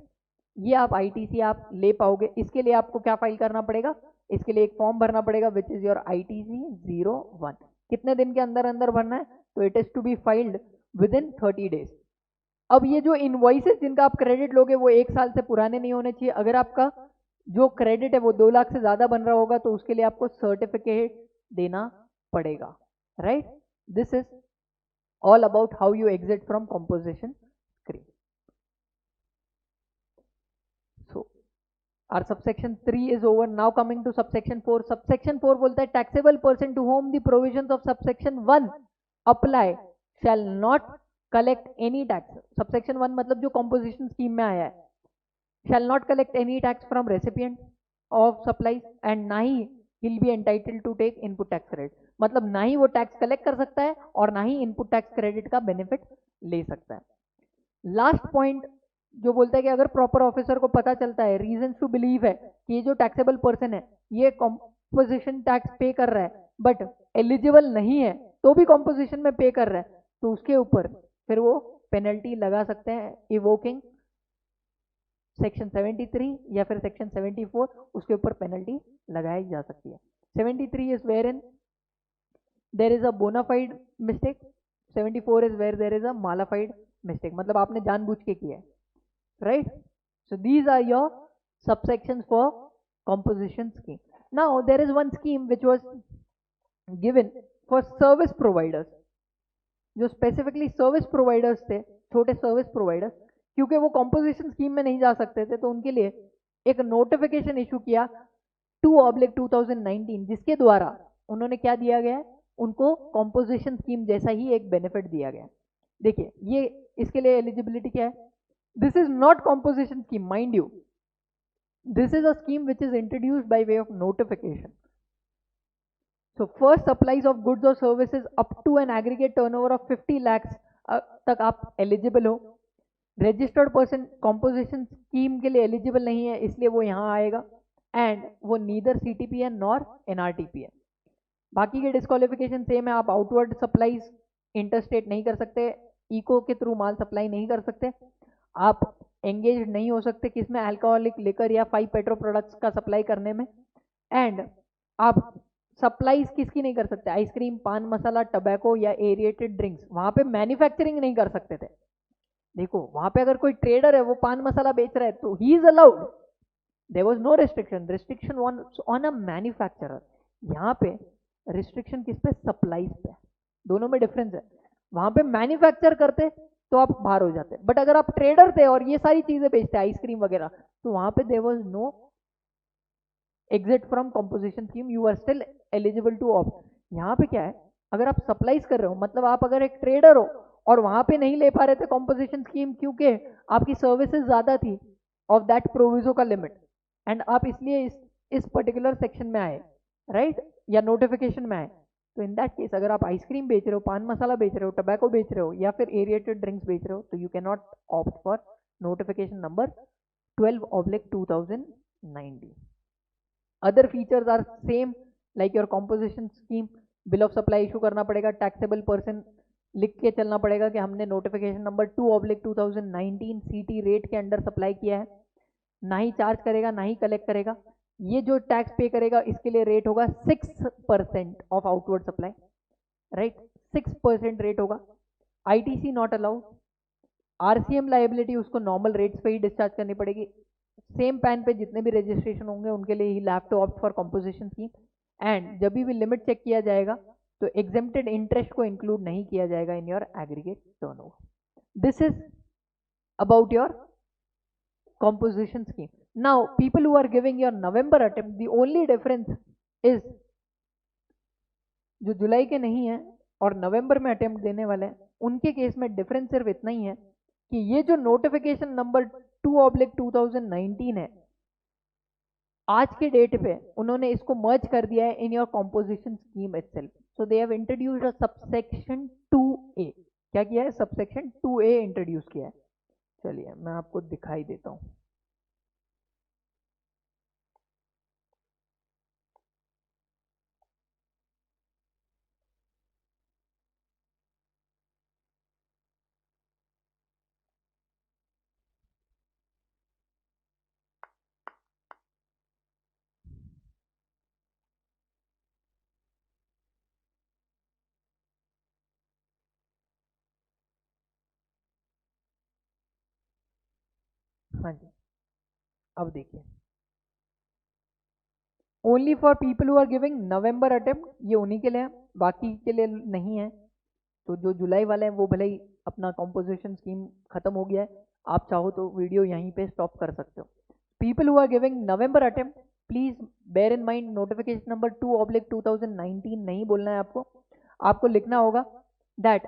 ये आप ITC आप ले पाओगे। इसके लिए आपको क्या फाइल करना पड़ेगा, इसके लिए एक फॉर्म भरना पड़ेगा विच इज योर ITC 01। कितने दिन के अंदर अंदर भरना है, तो it is to be filed within 30 days. अब ये जो इनवॉइसेस जिनका आप क्रेडिट लोगे वो 1 साल से पुराने नहीं होने चाहिए। अगर आपका जो क्रेडिट है वो 2 लाख से ज्यादा बन रहा होगा तो उसके लिए आपको सर्टिफिकेट देना पड़ेगा, right? This is all about how you exit from composition scheme. So our subsection 3 is over. Now coming to subsection 4. Subsection 4 बोलता है taxable person to whom the provisions of subsection 1 apply shall not collect any tax. Subsection 1 मतलब जो composition scheme में आया है, shall not collect any tax from recipient of supplies and ना ही he'll be entitled to take input tax credit. मतलब ना ही वो tax collect कर सकता है और ना ही इनपुट टैक्स क्रेडिट का बेनिफिट ले सकता है। लास्ट पॉइंट जो बोलता है कि अगर प्रॉपर ऑफिसर को पता चलता है, रीजन टू बिलीव है कि ये जो टैक्सेबल पर्सन है ये कॉम्पोजिशन टैक्स पे कर रहा है बट एलिजिबल नहीं है तो भी कॉम्पोजिशन में पे कर रहा है, तो उसके ऊपर फिर वो पेनल्टी लगा सकते हैं इवोकिंग सेक्शन 73 या फिर सेक्शन 74, उसके ऊपर पेनल्टी लगाई जा सकती है। 73 is wherein there is a bonafide mistake, 74 is where there is a malafide mistake, मतलब आपने जानबूझ के किया है, right? So these are your subsections for composition scheme. Now there is one scheme which was given for service providers, जो specifically service providers थे, छोटे service providers, क्योंकि वो composition scheme में नहीं जा सकते थे तो उनके लिए एक notification issue किया 2/2019, जिसके द्वारा उन्होंने क्या दिया गया है, उनको composition scheme जैसा ही एक benefit दिया गया। देखिए ये इसके लिए eligibility क्या है, this is not composition scheme, mind you, this is a scheme which is introduced by way of notification. So first supplies of goods or services up to an aggregate turnover of 50 lakhs तक आप eligible हो। registered person composition scheme के लिए eligible नहीं है इसलिए वो यहाँ आएगा, and वो neither CTP है nor NRTP है। बाकी के disqualification same है, आप outward supplies interstate नहीं कर सकते, इको के थ्रू माल सप्लाई नहीं कर सकते, आप एंगेज नहीं हो सकते किसमें, अल्कोहलिक लिकर या 5 पेट्रो प्रोडक्ट्स का सप्लाई करने में, एंड आप सप्लाईज किसकी नहीं कर सकते, आइसक्रीम, पान मसाला, टबैको या एरिएटेड ड्रिंक्स, वहां पे मैन्युफैक्चरिंग नहीं कर सकते थे। देखो वहां पे अगर कोई ट्रेडर है वो पान मसाला बेच रहा है तो he is allowed, there was no restriction on a manufacturer. यहाँ पे रिस्ट्रिक्शन किस पे, सप्लाईज पे, दोनों में डिफरेंस है। वहां पे मैन्युफैक्चर करते तो आप बाहर हो जाते, बट अगर आप ट्रेडर थे और ये सारी चीजें बेचते आइसक्रीम वगैरह तो वहां पे there was no exit from composition scheme, you are still eligible to opt. यहाँ पे क्या है, अगर आप सप्लाईज कर रहे हो, मतलब आप अगर एक ट्रेडर हो और वहां पे नहीं ले पा रहे थे कंपोजिशन स्कीम क्योंकि आपकी सर्विसेज ज्यादा थी ऑफ दैट प्रोविजो का लिमिट, एंड आप इसलिए इस पर्टिकुलर सेक्शन में आए, राइट, या नोटिफिकेशन में आए, तो इन दैट केस अगर आप आइसक्रीम बेच रहे हो, पान मसाला बेच रहे हो, टबैको बेच रहे हो या फिर एरिएटेड ड्रिंक्स बेच रहे हो, तो you can not opt for notification number 12/2019. Other features are same like your composition scheme, bill of supply issue करना पड़ेगा, टैक्सेबल पर्सन लिख के चलना पड़ेगा कि हमने नोटिफिकेशन नंबर 2/2019 सीटी रेट के अंडर सप्लाई किया है, ना ही चार्ज करेगा ना ही कलेक्ट करेगा। ये जो टैक्स पे करेगा इसके लिए रेट होगा 6% of outward supply, right, 6% rate होगा। ITC not allowed, RCM liability उसको नॉर्मल रेट्स पे ही डिस्चार्ज करनी पड़ेगी। सेम पैन पे जितने भी रजिस्ट्रेशन होंगे उनके लिए ही have to opt for composition scheme. And जब भी लिमिट चेक किया जाएगा तो एग्जेम्प्टेड इंटरेस्ट को इंक्लूड नहीं किया जाएगा in your aggregate turnover. This is about your composition scheme. Now people who are giving your November attempt, the only difference is जो जुलाई के नहीं है और नवंबर में अटेम्प्ट देने वाले हैं उनके केस में डिफरेंस सिर्फ इतना ही है कि ये जो नोटिफिकेशन नंबर 2/2019 है, आज के डेट पे उन्होंने इसको मर्ज कर दिया है in your composition scheme itself. So they have introduced a subsection 2A। क्या किया है? सबसेक्शन 2A इंट्रोड्यूस किया है। चलिए मैं आपको दिखाई देता हूं। हाँ जी, अब देखिए, only for people who are giving November attempt, ये उन्हीं के लिए है, बाकी के लिए नहीं है। तो जो जुलाई वाले हैं वो भले ही अपना कॉम्पोजिशन स्कीम खत्म हो गया है, आप चाहो तो वीडियो यहीं पे स्टॉप कर सकते हो। People who are giving November attempt, please bear in mind notification number 2/2019 नहीं बोलना है आपको। आपको लिखना होगा that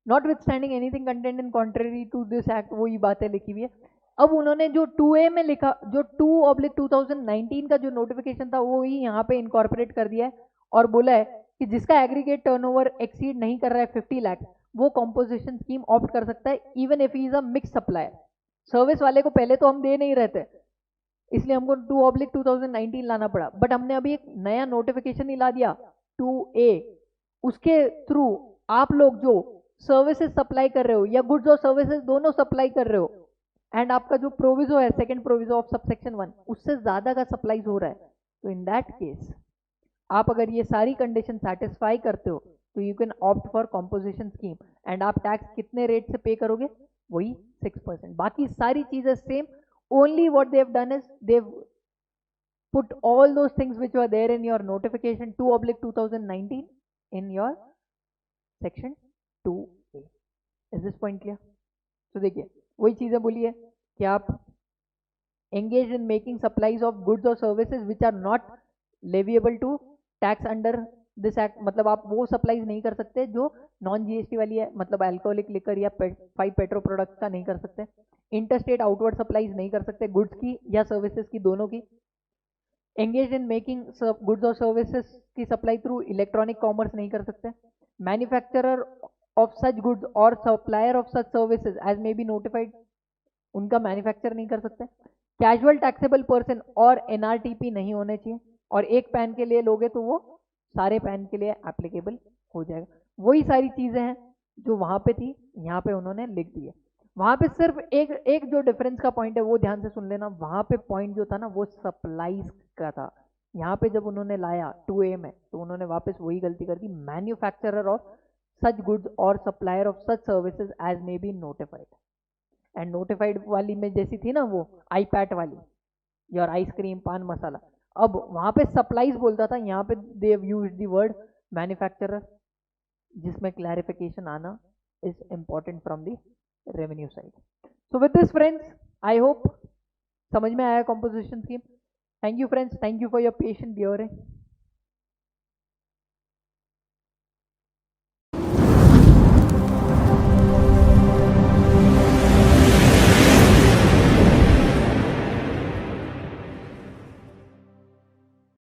notwithstanding anything content in contrary to this act, वही बातें लिखी हुई है। अब उन्होंने जो 2A में लिखा, जो 2/2019 का जो नोटिफिकेशन था वो ही यहाँ पे इनकॉर्पोरेट कर दिया है और बोला है कि जिसका एग्रीगेट टर्नओवर एक्सीड नहीं कर रहा है 50 लाख, वो कॉम्पोजिशन स्कीम ऑप्ट कर सकता है, even if he is a mix supplier. Service वाले को पहले तो हम दे नहीं रहते, इसलिए हमको 2/2019 लाना पड़ा, बट हमने अभी एक नया नोटिफिकेशन ही ला दिया 2A। उसके थ्रू आप लोग जो सर्विसेज सप्लाई कर रहे हो या गुड्स और सर्विसेज दोनों सप्लाई कर रहे हो एंड आपका जो प्रोविजो है सेकंड प्रोविजो ऑफ सबसेक्शन 1 उससे ज्यादा का सप्लाईज हो रहा है, तो इन दैट केस आप अगर ये सारी कंडीशन सेटिस्फाई करते हो तो you can opt for composition scheme and आप टैक्स कितने रेट से पे करोगे? वही 6%। बाकी सारी चीजें same, only what they have done is they have put all those things which were there in your notification 2/2019 in your section 2A. Is this point clear? तो देखिए वही चीजें बोली है कि आप engaged in making supplies of goods or services which are not leviable to tax under this act, मतलब आप वो सप्लाईज नहीं कर सकते जो नॉन जीएसटी वाली है, मतलब अल्कोहलिक लिकर या 5 पेट्रो प्रोडक्ट्स का नहीं कर सकते, इंटरस्टेट आउटवर्ड सप्लाईज नहीं कर सकते गुड्स की या सर्विसेज की, दोनों की। एंगेज इन मेकिंग गुड्स और सर्विसेज की सप्लाई थ्रू इलेक्ट्रॉनिक कॉमर्स नहीं कर सकते, मैन्युफैक्चरर ऑफ सच गुड्स और supplier of such services as may be notified, उनका मैन्युफैक्चर नहीं कर सकते, कैजुअल टैक्सेबल पर्सन और एनआरटीपी नहीं होने चाहिए, और एक पैन के लिए लोगे तो वो सारे पैन के लिए एप्लीकेबल हो जाएगा। वही सारी चीजें हैं जो वहां पे थी, यहाँ पे उन्होंने लिख दी है। वहां पे सिर्फ एक जो डिफरेंस का पॉइंट है वो ध्यान से सुन लेना, वहां पे पॉइंट जो था ना वो सप्लाईज का था। यहाँ पे जब उन्होंने लाया 2A में तो उन्होंने वापस वही गलती कर दी, मैन्युफैक्चरर ऑफ सच गुड्स और supplier of such services as may be notified. And notified वाली में जैसी थी ना वो आईपैट वाली योर आइसक्रीम पान मसाला, अब वहां पे सप्लाईज बोलता था, यहाँ पे they have used the word manufacturer, जिसमें क्लैरिफिकेशन आना is important from the revenue side. So with this friends I hope समझ में आया composition scheme. Thank you friends, thank you for your patient bearing.